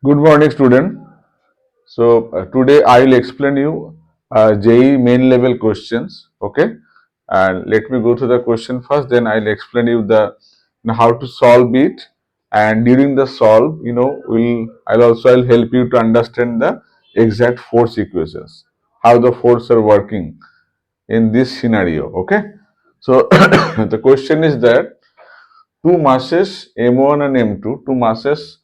Good morning, student. Today I will explain you JEE main level questions. Okay, and let me go to the question first. Then I'll explain you how to solve it. And during the solve, I'll help you to understand the exact force equations, how the force are working in this scenario. Okay, so the question is that two masses M1 and M2, two masses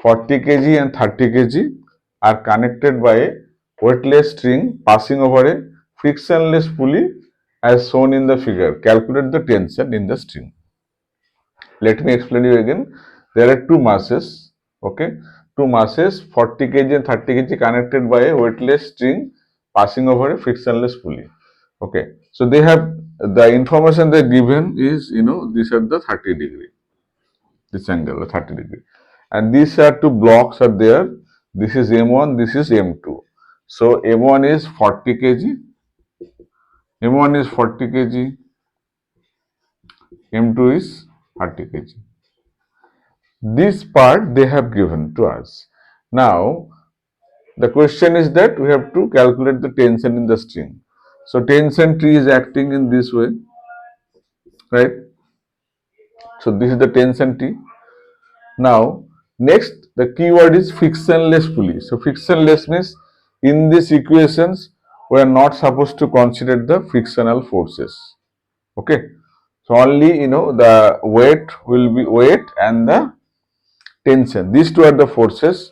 40 kg and 30 kg are connected by a weightless string passing over a frictionless pulley as shown in the figure. Calculate the tension in the string. Let me explain you again. There are two masses, okay? Two masses 40 kg and 30 kg connected by a weightless string passing over a frictionless pulley. Okay, so they have the information they given is these are the 30 degree, this angle 30 degree, and these are two blocks are there. This is M1, this is M2. So M1 is 40 kg, M1 is 40 kg, M2 is 30 kg. This part they have given to us. Now the question is that we have to calculate the tension in the string. So tension T is acting in this way, right? So this is the tension T. Now, next the keyword is frictionless pulley. So frictionless means in these equations we are not supposed to consider the frictional forces. Okay. So only the weight will be weight and the tension. These two are the forces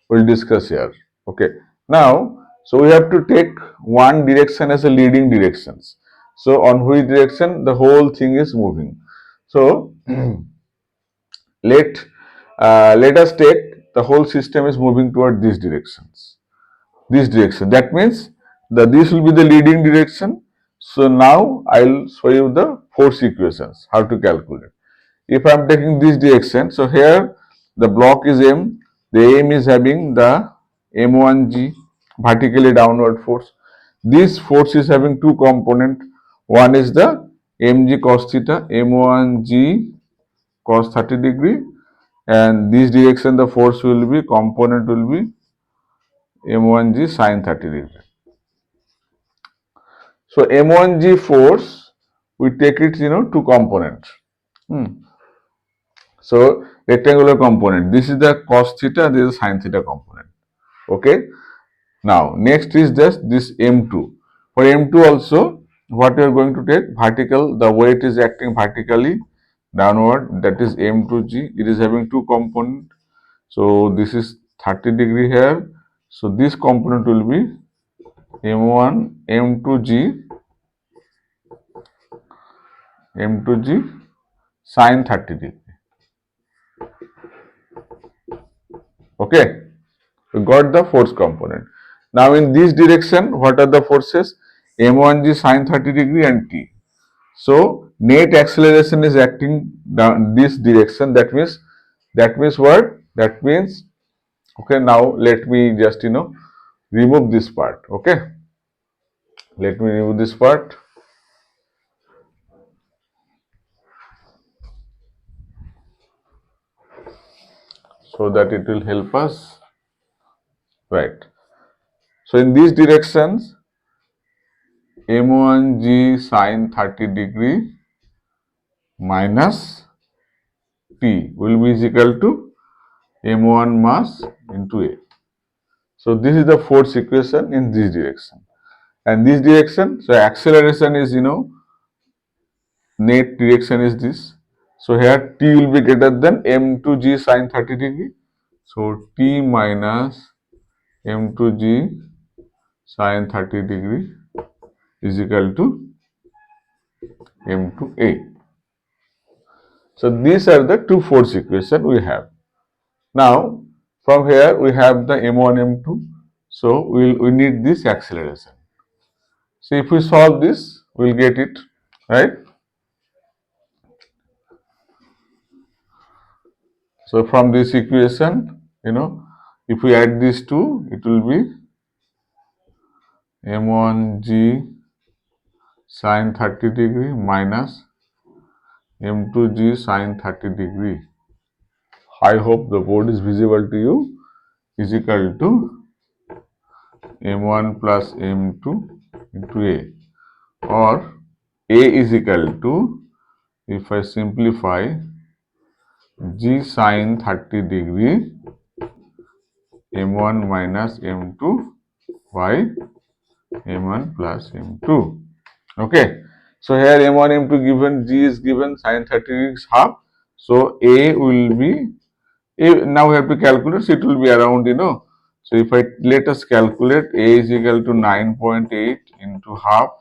we'll discuss here. Okay. Now, so we have to take one direction as a leading directions. So on which direction the whole thing is moving. So let let us take the whole system is moving toward these directions, this direction. That means this will be the leading direction. So now I'll show you the force equations, how to calculate. If I'm taking this direction, so here the block is M, the M is having the M1G vertically downward force. This force is having two component. One is the mg cos theta, M1G cos 30 degree, and this direction the force will be component will be M1G sin 30 degree. So M1G force we take it two components. So rectangular component, this is the cos theta, this is sin theta component. Okay. Now next is just this M2. For M2 also what we are going to take vertical, the weight is acting vertically downward, that is M2G. It is having two component. So this is 30 degree here. So this component will be M1, M2G, M2G sin 30 degree. Okay, we got the force component. Now in this direction, what are the forces? M1G sin 30 degree and T. So net acceleration is acting down this direction. That means what? That means okay. Now let me just remove this part. Okay, let me remove this part. So that it will help us, right? So in these directions, M1G sin 30 degree minus P will be equal to M1 mass into A. So this is the force equation in this direction. And this direction, so acceleration is net direction is this. So here T will be greater than M2G sin 30 degree. So T minus M2G sin 30 degree is equal to M2A. So these are the two force equation we have. Now from here we have the M1, M2. So we need this acceleration. So if we solve this, we'll get it, right? So from this equation, if we add these two, it will be M1G sin 30 degree minus M2G sin 30 degree. I hope the board is visible to you. is equal to m1 plus m2 into a, or a is equal to, if I simplify, g sine 30 degree m1 minus m2 by m1 plus m2. Okay, so here m1 m2 given, g is given, sine 30 is half, so a will be, now we have to calculate, so it will be around, so if I let us calculate, a is equal to 9.8 into half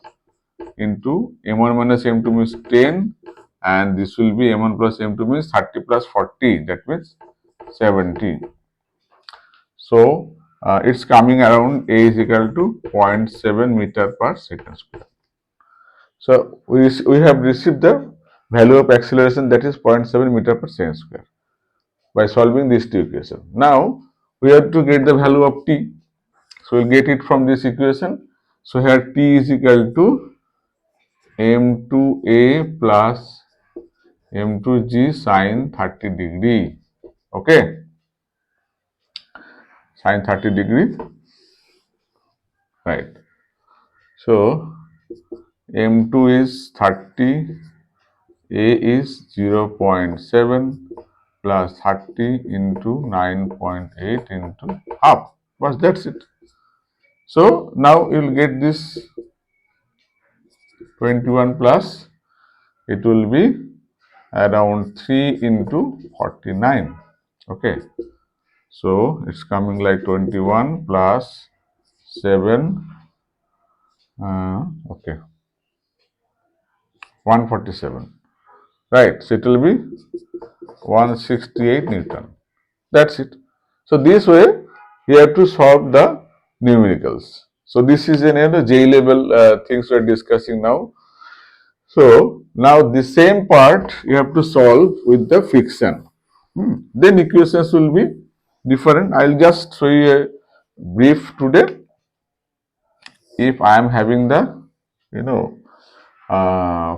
into m1 minus m2 means 10, and this will be m1 plus m2 means 30 plus 40, that means 70. So it's coming around, a is equal to 0.7 meter per second square. So we have received the value of acceleration, that is 0.7 meter per second square, by solving these two equations. Now we have to get the value of t. So we'll get it from this equation. So here t is equal to m2a plus m2g sine 30 degree. Okay, sine 30 degree, right? So m2 is 30, a is 0.7 plus 30 into 9.8 into half. But that's it. So now you'll get this 21 plus, it will be around 3 into 49. Okay, so it's coming like 21 plus 7, okay, 147, right? So it will be 168 Newton. That's it. So this way you have to solve the numericals. So this is an JEE level things we are discussing now. So now the same part you have to solve with the friction. Then equations will be different. I'll just show you a brief today. If I am having the,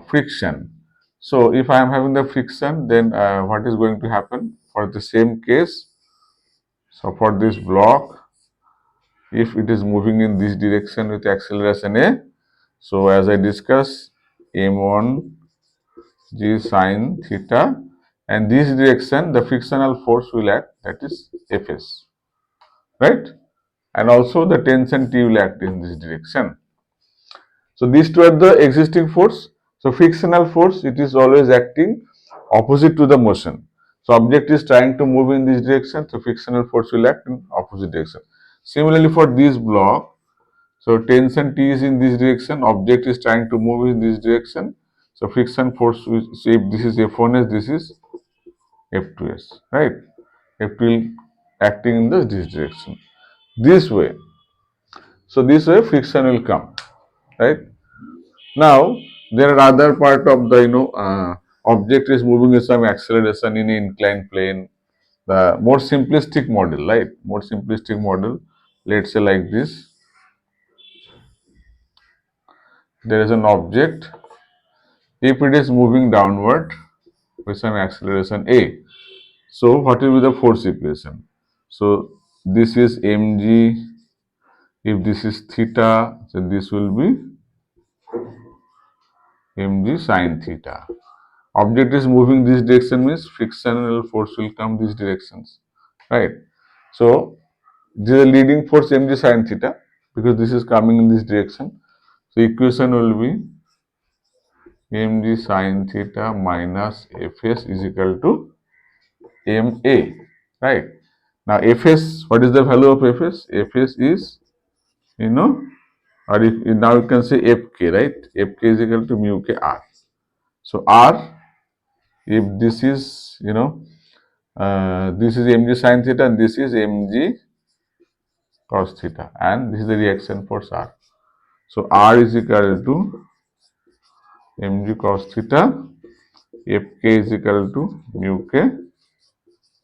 friction. So if I am having the friction, then what is going to happen for the same case? So for this block, if it is moving in this direction with acceleration a, so as I discussed, m1 g sine theta, and this direction the frictional force will act, that is Fs, right? And also the tension T will act in this direction. So these two are the existing force. So frictional force, it is always acting opposite to the motion. So object is trying to move in this direction, so frictional force will act in opposite direction. Similarly for this block, so tension T is in this direction, object is trying to move in this direction. So friction force, so if this is F1s, this is F2s, right? F2 will acting in this direction. This way. So this way friction will come, right? Now there are other part of the object is moving with some acceleration in an inclined plane. The more simplistic model, right? More simplistic model. Let's say like this. There is an object. If it is moving downward with some acceleration a, so what will be the force equation? So this is mg. If this is theta, so this will be mg sine theta. Object is moving this direction means frictional force will come these directions, right? So this is a leading force mg sine theta because this is coming in this direction. So equation will be mg sine theta minus fs is equal to ma, right? Now fs, what is the value of fs? Fs is, or if now you can say fk, right? Fk is equal to mu k r. So r, if this is, this is mg sine theta and this is mg cos theta, and this is the reaction force r. So r is equal to mg cos theta, fk is equal to mu k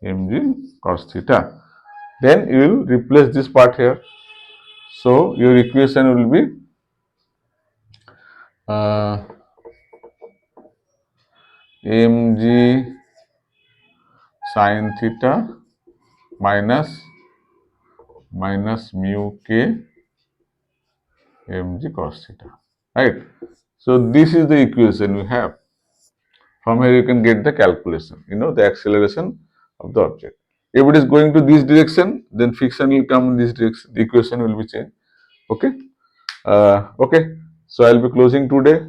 mg cos theta. Then you will replace this part here. So your equation will be mg sine theta minus minus mu k mg cos theta, right? So this is the equation we have. From here you can get the calculation, the acceleration of the object. If it is going to this direction, then friction will come in this direction. The equation will be changed. Okay. Okay. So I'll be closing today.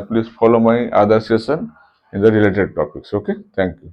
Please follow my other session in the related topics. Okay. Thank you.